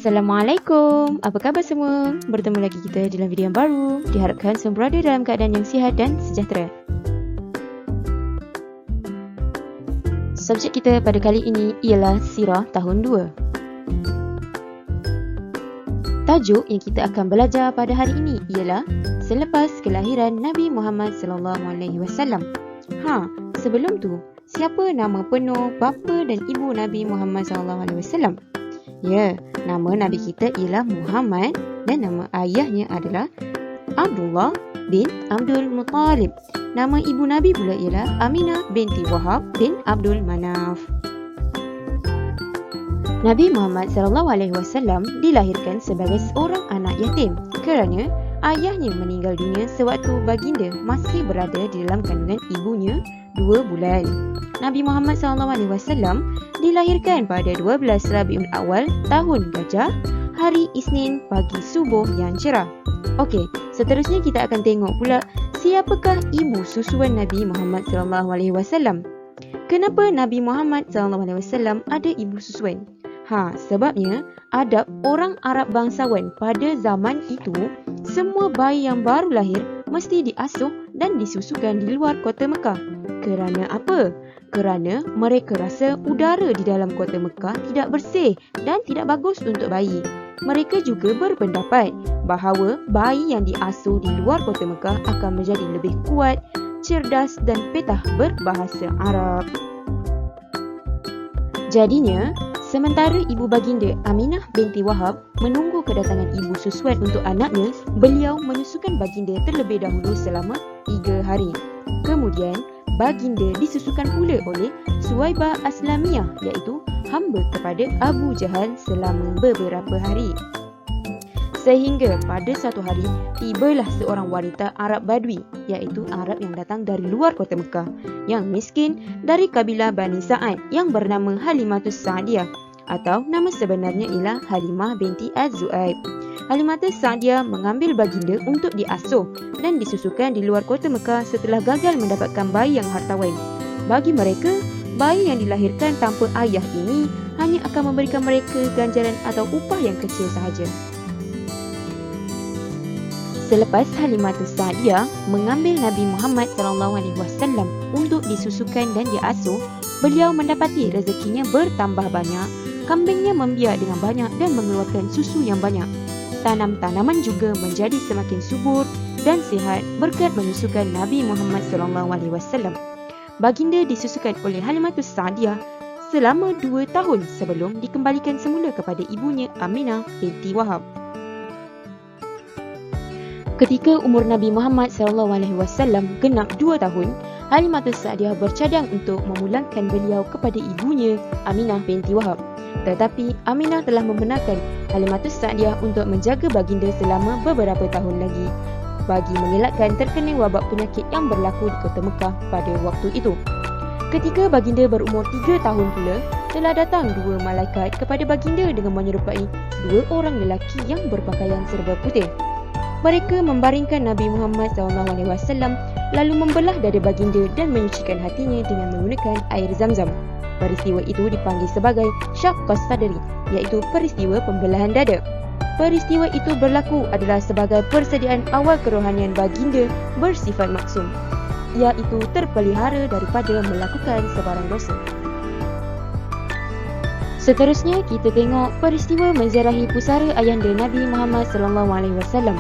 Assalamualaikum, apa khabar semua? Bertemu lagi kita dalam video yang baru. Diharapkan semua berada dalam keadaan yang sihat dan sejahtera. Subjek kita pada kali ini ialah Sirah tahun 2. Tajuk yang kita akan belajar pada hari ini ialah Selepas kelahiran Nabi Muhammad SAW. Sebelum tu, siapa nama penuh bapa dan ibu Nabi Muhammad SAW? Ya, nama Nabi kita ialah Muhammad dan nama ayahnya adalah Abdullah bin Abdul Muttalib. Nama ibu Nabi pula ialah Aminah binti Wahab bin Abdul Manaf. Nabi Muhammad SAW dilahirkan sebagai seorang anak yatim kerana ayahnya meninggal dunia sewaktu baginda masih berada di dalam kandungan ibunya 2 bulan. Nabi Muhammad SAW dilahirkan pada 12 Rabiul Awal tahun Gajah, hari Isnin pagi subuh yang cerah. Okey, seterusnya kita akan tengok pula siapakah ibu susuan Nabi Muhammad SAW. Kenapa Nabi Muhammad SAW ada ibu susuan? Sebabnya adab orang Arab bangsawan pada zaman itu, semua bayi yang baru lahir mesti diasuh dan disusukan di luar kota Mekah. Kerana apa? Kerana mereka rasa udara di dalam kota Mekah tidak bersih dan tidak bagus untuk bayi. Mereka juga berpendapat bahawa bayi yang diasuh di luar kota Mekah akan menjadi lebih kuat, cerdas dan petah berbahasa Arab. Jadinya, sementara ibu baginda Aminah binti Wahab menunggu kedatangan ibu susuan untuk anaknya, beliau menyusukan baginda terlebih dahulu selama 3 hari. Kemudian, baginda disusukan pula oleh Suwaibah Aslamiyah, iaitu hamba kepada Abu Jahal selama beberapa hari. Sehingga pada satu hari, tibalah seorang wanita Arab Badui, iaitu Arab yang datang dari luar kota Mekah, yang miskin dari kabilah Bani Sa'ad yang bernama Halimatus Sa'diyah, atau nama sebenarnya ialah Halimah binti Az-Zu'aib. Halimatus Sa'diyah mengambil baginda untuk diasuh dan disusukan di luar kota Mekah setelah gagal mendapatkan bayi yang hartawan. Bagi mereka, bayi yang dilahirkan tanpa ayah ini hanya akan memberikan mereka ganjaran atau upah yang kecil sahaja. Selepas Halimatus Sa'diyah mengambil Nabi Muhammad SAW untuk disusukan dan diasuh, beliau mendapati rezekinya bertambah banyak, kambingnya membiak dengan banyak dan mengeluarkan susu yang banyak. Tanam-tanaman juga menjadi semakin subur dan sihat berkat menyusukan Nabi Muhammad SAW. Baginda disusukan oleh Halimatus Sa'diyah selama 2 tahun sebelum dikembalikan semula kepada ibunya Aminah binti Wahab. Ketika umur Nabi Muhammad SAW genap 2 tahun, Halimatus Sa'diyah bercadang untuk memulangkan beliau kepada ibunya Aminah binti Wahab. Tetapi Aminah telah membenarkan Halimatus Sa'diyah untuk menjaga baginda selama beberapa tahun lagi bagi mengelakkan terkena wabak penyakit yang berlaku di kota Mekah pada waktu itu. Ketika baginda berumur 3 tahun pula, telah datang 2 malaikat kepada baginda dengan menyerupai 2 orang lelaki yang berpakaian serba putih. Mereka membaringkan Nabi Muhammad SAW lalu membelah dada baginda dan menyucikan hatinya dengan menggunakan air Zamzam. Peristiwa itu dipanggil sebagai Syaqqas Sadri, iaitu peristiwa pembelahan dada. Peristiwa itu berlaku adalah sebagai persediaan awal kerohanian baginda bersifat maksum, iaitu terpelihara daripada melakukan sebarang dosa. Seterusnya kita tengok peristiwa menziarahi pusara ayahanda Nabi Muhammad SAW.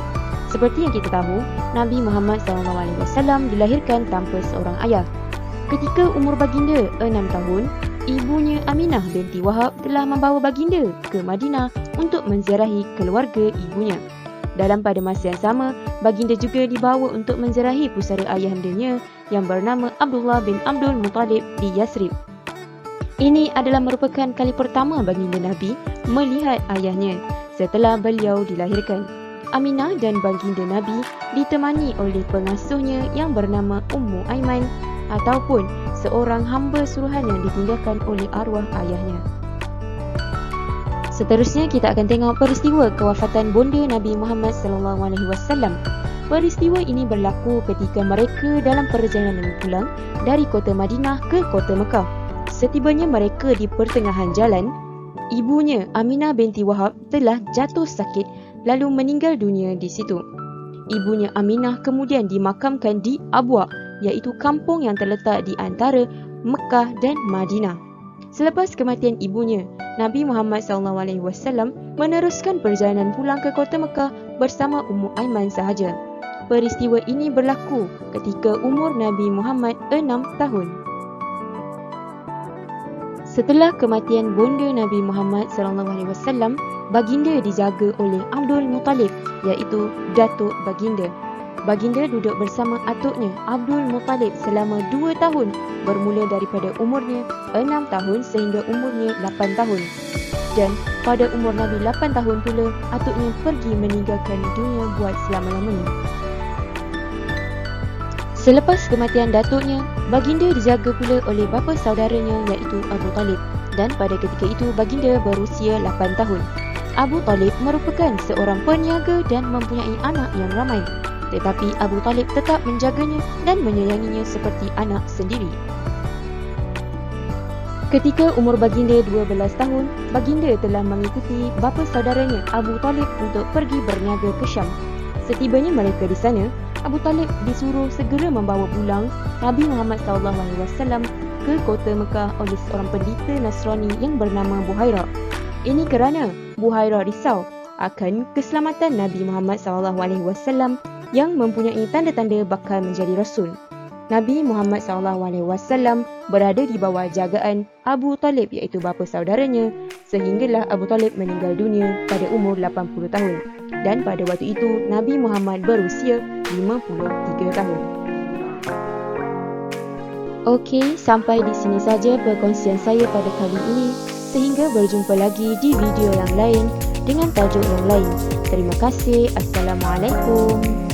Seperti yang kita tahu, Nabi Muhammad SAW dilahirkan tanpa seorang ayah. Ketika umur baginda 6 tahun, ibunya Aminah binti Wahab telah membawa baginda ke Madinah untuk menziarahi keluarga ibunya. Dalam pada masa yang sama, baginda juga dibawa untuk menziarahi pusara ayahandanya yang bernama Abdullah bin Abdul Muttalib di Yasrib. Ini adalah merupakan kali pertama baginda Nabi melihat ayahnya setelah beliau dilahirkan. Aminah dan baginda Nabi ditemani oleh pengasuhnya yang bernama Ummu Aiman ataupun seorang hamba suruhan yang ditinggalkan oleh arwah ayahnya. Seterusnya kita akan tengok peristiwa kewafatan bonda Nabi Muhammad SAW. Peristiwa ini berlaku ketika mereka dalam perjalanan pulang dari kota Madinah ke kota Mekah. Setibanya mereka di pertengahan jalan, Ibunya Aminah binti Wahab telah jatuh sakit lalu meninggal dunia di situ. Ibunya Aminah kemudian dimakamkan di Abwa, iaitu kampung yang terletak di antara Mekah dan Madinah. Selepas kematian ibunya, Nabi Muhammad SAW meneruskan perjalanan pulang ke kota Mekah bersama Ummu Aiman sahaja. Peristiwa ini berlaku ketika umur Nabi Muhammad 6 tahun. Setelah kematian bonda Nabi Muhammad SAW, baginda dijaga oleh Abdul Muttalib, iaitu datuk baginda. Baginda duduk bersama atuknya Abdul Muttalib selama 2 tahun, bermula daripada umurnya 6 tahun sehingga umurnya 8 tahun. Dan pada umur Nabi 8 tahun pula, atuknya pergi meninggalkan dunia buat selama-lamanya. Selepas kematian datuknya, baginda dijaga pula oleh bapa saudaranya iaitu Abu Talib, dan pada ketika itu baginda berusia 8 tahun. Abu Talib merupakan seorang peniaga dan mempunyai anak yang ramai, tetapi Abu Talib tetap menjaganya dan menyayanginya seperti anak sendiri. Ketika umur baginda 12 tahun, baginda telah mengikuti bapa saudaranya Abu Talib untuk pergi berniaga ke Syam. Setibanya mereka di sana, Abu Talib disuruh segera membawa pulang Nabi Muhammad SAW ke kota Mekah oleh seorang pendeta Nasrani yang bernama Buhairah. Ini kerana Buhairah risau akan keselamatan Nabi Muhammad SAW yang mempunyai tanda-tanda bakal menjadi Rasul. Nabi Muhammad SAW berada di bawah jagaan Abu Talib iaitu bapa saudaranya, sehinggalah Abu Talib meninggal dunia pada umur 80 tahun. Dan pada waktu itu Nabi Muhammad berusia 53 tahun. Okey, sampai di sini saja perkongsian saya pada kali ini. Sehingga berjumpa lagi di video yang lain dengan tajuk yang lain. Terima kasih. Assalamualaikum.